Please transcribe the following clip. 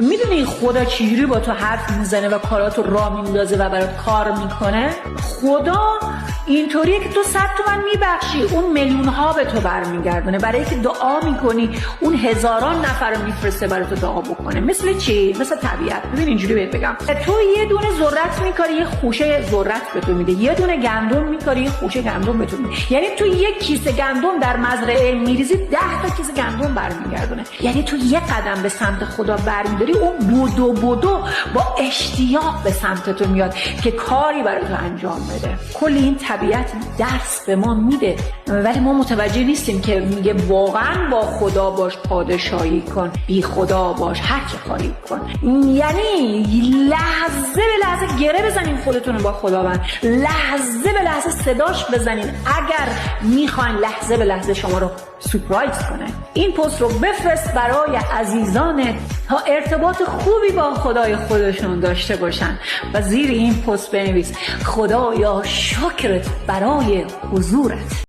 میدونی خدا چجوری با تو حرف میزنه و کاراتو راه میندازه و برات کار میکنه؟ خدا اینطوریه که تو 100 تومن میبخشی، اون میلیون ها به تو برمیگردونه. برای که دعا میکنی اون هزاران نفر رو میفرسته برای تو دعا بکنه. مثل چی؟ مثل طبیعت. ببین اینجوری بهت بگم، تو یه دونه ذرت میکاری یه خوشه ذرت به تو میده، یه دونه گندم میکاری یه خوشه گندم به تو میده. یعنی تو یک کیسه گندم در مزرعه میریزی 10 تا کیسه گندم برمیگردونه. یعنی تو یه قدم به سمت خدا برمیداری، اون بودو با اشتیاق به سمت تو میاد که کاری برای تو انجام بده. کل این طبیعت درس به ما میده، ولی ما متوجه نیستیم که میگه واقعا با خدا باش، پادشاهی کن، بی خدا باش، هر چه خواهی کن. یعنی لحظه به لحظه گره بزنین خودتون با خداوند، لحظه به لحظه صداش بزنین اگر میخواین لحظه به لحظه شما رو سورپرایز کنه. این پست رو بفرست برای عزیزانت تا ارتباط خوبی با خدای خودشون داشته باشن و زیر این پست بنویس خدایا شکرت برای حضورت.